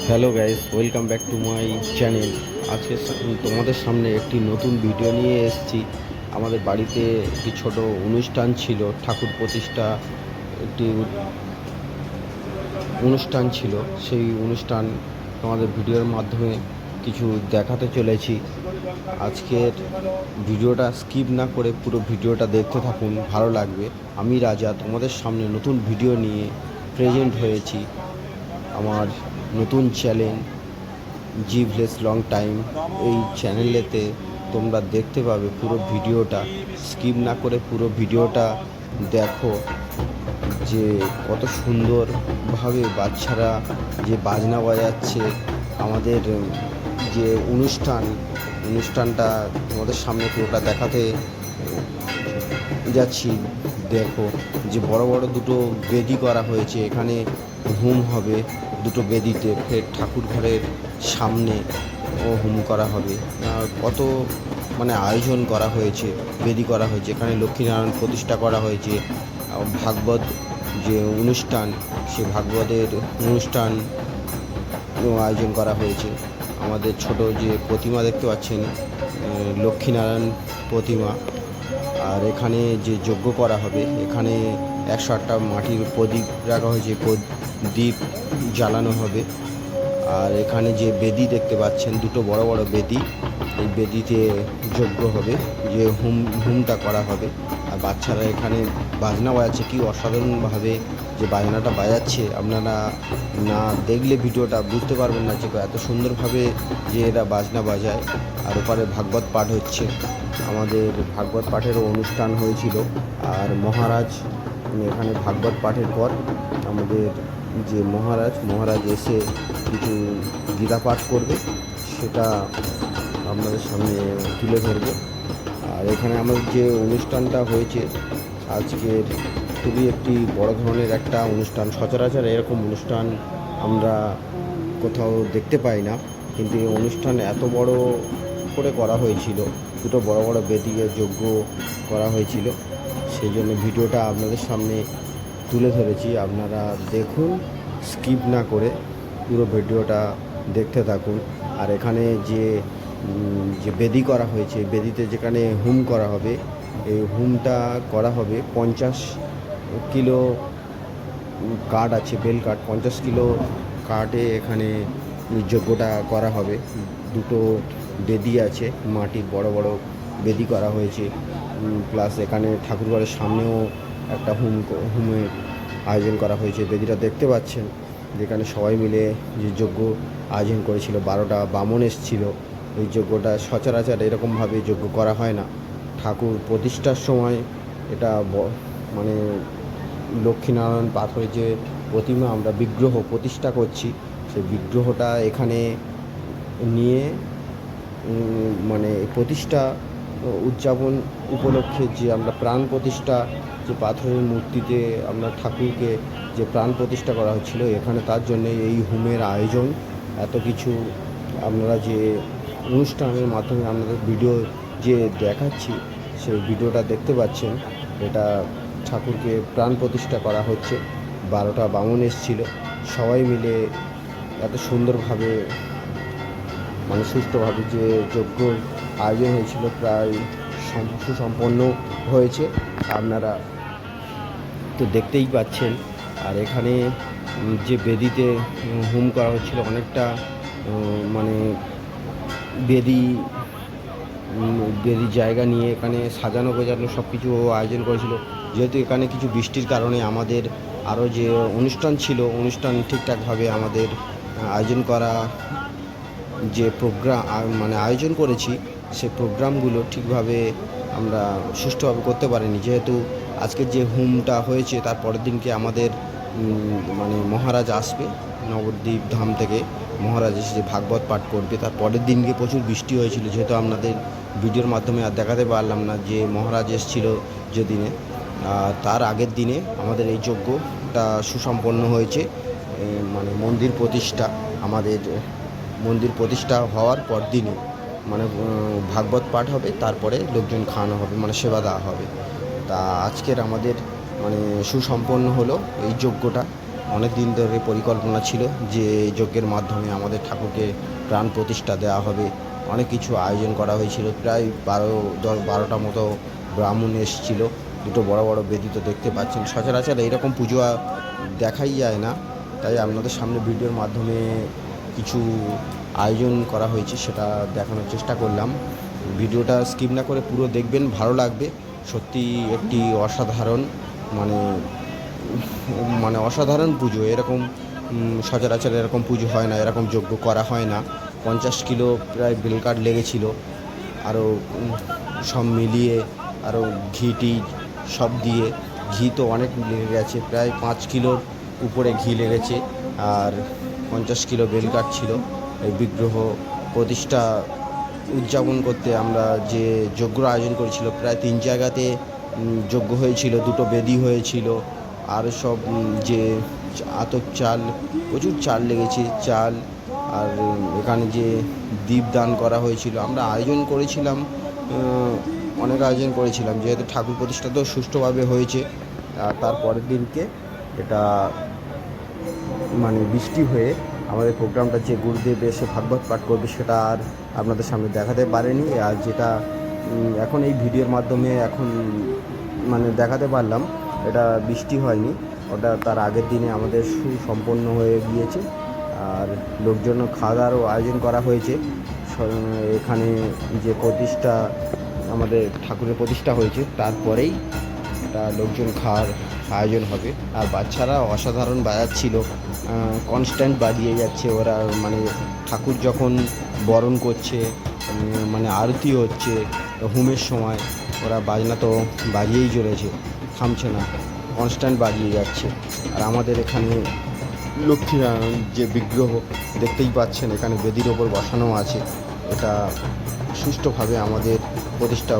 Hello guys, welcome back to my channel. আজকে তোমাদের সামনে একটি নতুন ভিডিও নিয়ে এসেছি। আমাদের বাড়িতে একটি ছোট অনুষ্ঠান ছিল, ঠাকুর প্রতিষ্ঠা একটি অনুষ্ঠান ছিল। সেই অনুষ্ঠান তোমাদের ভিডিওর মাধ্যমে কিছু দেখাতে চলেছি। আজকের ভিডিওটা স্কিপ না করে পুরো ভিডিওটা দেখতে থাকুন, ভালো লাগবে। আমি রাজা তোমাদের সামনে নতুন ভিডিও নিয়ে প্রেজেন্ট হয়েছি। আমার নতুন চ্যানেল জি ভিলেজ লং টাইম, এই চ্যানেলেতে তোমরা দেখতে পাবে পুরো ভিডিওটা। স্কিপ না করে পুরো ভিডিওটা দেখো যে কত সুন্দরভাবে বাচ্চারা যে বাজনা বাজাচ্ছে। আমাদের যে অনুষ্ঠানটা তোমাদের সামনে পুরোটা দেখাতে যাচ্ছি। দেখো যে বড় বড় দুটো বেদি করা হয়েছে, এখানে হোম হবে দুটো বেদিতে। ফের ঠাকুর ঘরের সামনে হোম করা হবে। কত আয়োজন করা হয়েছে, বেদি করা হয়েছে, এখানে লক্ষ্মীনারায়ণ প্রতিষ্ঠা করা হয়েছে। ভাগবত যে অনুষ্ঠান, সে ভাগবতের অনুষ্ঠান আয়োজন করা হয়েছে। আমাদের ছোট যে প্রতিমা দেখতে পাচ্ছেন, লক্ষ্মীনারায়ণ প্রতিমা। আর এখানে যে যজ্ঞ করা হবে, এখানে 108টা মাটির প্রদীপ রাখা হয়েছে, প্রদীপ জ্বালানো হবে। আর এখানে যে বেদি দেখতে পাচ্ছেন, দুটো বড় বড় বেদি, এই বেদিতে যজ্ঞ হবে, যে হুমটা করা হবে। আর বাচ্চারা এখানে বাজনা বাজাচ্ছে, কি অসাধারণভাবে যে বাজনাটা বাজাচ্ছে। আপনারা না দেখলে ভিডিওটা বুঝতে পারবেন না যে এত সুন্দরভাবে যে এরা বাজনা বাজায়। আর ওপারে ভাগবত পাঠ হচ্ছে, আমাদের ভাগবত পাঠেরও অনুষ্ঠান হয়েছিল। আর মহারাজ এখানে ভাগবত পাঠের পর আমাদের যে মহারাজ এসে কিছু গীতা পাঠ করবে, সেটা আপনাদের সামনে তুলে ধরবো। আর এখানে আমাদের যে অনুষ্ঠানটা হয়েছে আজকের, খুবই একটি বড় ধরনের একটা অনুষ্ঠান। সচরাচর এরকম অনুষ্ঠান আমরা কোথাও দেখতে পাই না, কিন্তু এই অনুষ্ঠান এত বড় করে করা হয়েছিল। দুটো বড় বড় বেদিকে যজ্ঞ করা হয়েছিল, সেই জন্য ভিডিওটা আপনাদের সামনে তুলে ধরেছি। আপনারা দেখুন, স্কিপ না করে পুরো ভিডিওটা দেখতে থাকুন। আর এখানে যে বেদি করা হয়েছে, বেদিতে যেখানে হোম করা হবে, এই হোমটা করা হবে 50 কিলো কাঠ আছে, বেল কাঠ 50 কিলো কাঠে এখানে যজ্ঞটা করা হবে। দুটো বেদি আছে, মাটির বড় বড় বেদি করা হয়েছে। প্লাস এখানে ঠাকুরঘরের সামনেও একটা হোমের আয়োজন করা হয়েছে। বেদিটা দেখতে পাচ্ছেন, যেখানে সবাই মিলে যে যজ্ঞ আয়োজন করেছিল, 12টা বামন এসেছিল। এই যজ্ঞটা সচরাচর এরকমভাবে যজ্ঞ করা হয় না। ঠাকুর প্রতিষ্ঠার সময় এটা লক্ষ্মীনারায়ণ পাথরের যে প্রতিমা, আমরা বিগ্রহ প্রতিষ্ঠা করছি, সেই বিগ্রহটা এখানে নিয়ে প্রতিষ্ঠা উদযাপন উপলক্ষে যে আমরা প্রাণ প্রতিষ্ঠা, যে পাথরের মূর্তিতে আমরা ঠাকুরকে যে প্রাণ প্রতিষ্ঠা করা হচ্ছিল এখানে, তার জন্য এই হোমের আয়োজন। এত কিছু আপনারা যে অনুষ্ঠানের মাধ্যমে আপনাদের ভিডিও যে দেখাচ্ছি, সেই ভিডিওটা দেখতে পাচ্ছেন। এটা ঠাকুরকে প্রাণ প্রতিষ্ঠা করা হচ্ছে। 12টা বামন এসেছিল, সবাই মিলে এত সুন্দরভাবে সুষ্ঠুভাবে যে যজ্ঞ আয়োজন হয়েছিল, প্রায় সুসম্পন্ন হয়েছে। আপনারা তো দেখতেই পাচ্ছেন। আর এখানে যে বেদিতে হোম করা হচ্ছিল, অনেকটা বেদি জায়গা নিয়ে এখানে সাজানো গোজানো সব কিছু আয়োজন করেছিল। যেহেতু এখানে কিছু বৃষ্টির কারণে আমাদের আরও যে অনুষ্ঠান ঠিকঠাকভাবে আমাদের আয়োজন করা, যে প্রোগ্রাম আয়োজন করেছি, সে প্রোগ্রামগুলো ঠিকভাবে আমরা সুষ্ঠুভাবে করতে পারিনি। যেহেতু আজকের যে হোমটা হয়েছে, তার পরের দিনকে আমাদের মহারাজ আসবে নবদ্বীপ ধাম থেকে। মহারাজ এসে যে ভাগবত পাঠ করবে, তার পরের দিনকে প্রচুর বৃষ্টি হয়েছিল, যেহেতু আপনাদের ভিডিওর মাধ্যমে আর দেখাতে পারলাম না যে মহারাজ এসেছিল যেদিনে। তার আগের দিনে আমাদের এই যজ্ঞটা সুসম্পন্ন হয়েছে। মন্দির প্রতিষ্ঠা, আমাদের মন্দির প্রতিষ্ঠা হওয়ার পর দিনে ভাগবত পাঠ হবে, তারপরে লোকজন খাওয়ানো হবে, সেবা দেওয়া হবে। তা আজকের আমাদের সুসম্পন্ন হলো এই যজ্ঞটা। অনেক দিন ধরে পরিকল্পনা ছিল যে এই যজ্ঞের মাধ্যমে আমাদের ঠাকুরকে প্রাণ প্রতিষ্ঠা দেওয়া হবে। অনেক কিছু আয়োজন করা হয়েছিল, প্রায় 12টা মতো ব্রাহ্মণ এসেছিল। দুটো বড় বড় বেদি তো দেখতে পাচ্ছেন, সচরাচর এইরকম পুজো দেখাই যায় না, তাই আপনাদের সামনে ভিডিওর মাধ্যমে কিছু আয়োজন করা হয়েছে সেটা দেখানোর চেষ্টা করলাম। ভিডিওটা স্কিপ না করে পুরো দেখবেন, ভালো লাগবে। সত্যি একটি অসাধারণ মানে মানে অসাধারণ পুজো। এরকম সচরাচর এরকম পুজো হয় না, এরকম যজ্ঞ করা হয় না। 50 কিলো প্রায় বেলকাঠ লেগেছিল, আরও সব মিলিয়ে আরও ঘি সব দিয়ে। ঘি তো অনেক লেগে গেছে, প্রায় 5 কিলোর উপরে ঘি লেগেছে, আর 50 কিলো বেলকাঠ ছিল। এই বিগ্রহ প্রতিষ্ঠা উদযাপন করতে আমরা যে যজ্ঞর আয়োজন করেছিল, প্রায় 3 জায়গাতে যজ্ঞ হয়েছিল, 2টো বেদি হয়েছিল। আর সব যে আতপ চাল, প্রচুর চাল লেগেছে, চাল। আর এখানে যে দীপদান করা হয়েছিল, আমরা আয়োজন করেছিলাম, অনেক আয়োজন করেছিলাম, যেহেতু ঠাকুর প্রতিষ্ঠা তো সুষ্ঠুভাবে হয়েছে। আর তার পরের দিনকে এটা মানে বৃষ্টি হয়ে আমাদের প্রোগ্রামটা যে গুরুদেব এসে ভাগবত পাঠ করবে সেটা আর আপনাদের সামনে দেখাতে পারেনি। আর যেটা এখন এই ভিডিওর মাধ্যমে এখন মানে দেখাতে পারলাম, এটা বৃষ্টি হয়নি, ওটা তার আগের দিনে আমাদের সুসম্পন্ন হয়ে গিয়েছে। আর লোকজন খাওয়া দাওয়ারও আয়োজন করা হয়েছে। এখানে যে প্রতিষ্ঠা আমাদের ঠাকুরের প্রতিষ্ঠা হয়েছে তারপরেই একটা লোকজন খাওয়ার আয়োজন হবে। আর বাচ্চারা অসাধারণ বাজাচ্ছিল, কনস্ট্যান্ট বাজিয়ে যাচ্ছে ওরা। মানে ঠাকুর যখন বরণ করছে, মানে আরতি হচ্ছে, হোমের সময় ওরা বাজনা তো বাজিয়েই চলেছে, থামছে না, কনস্ট্যান্ট বাজিয়ে যাচ্ছে। আর আমাদের এখানে লক্ষ্মীনারায়ণ যে বিগ্রহ দেখতেই পাচ্ছেন এখানে বেদির ওপর বসানো আছে, এটা সুষ্ঠুভাবে আমাদের প্রতিষ্ঠা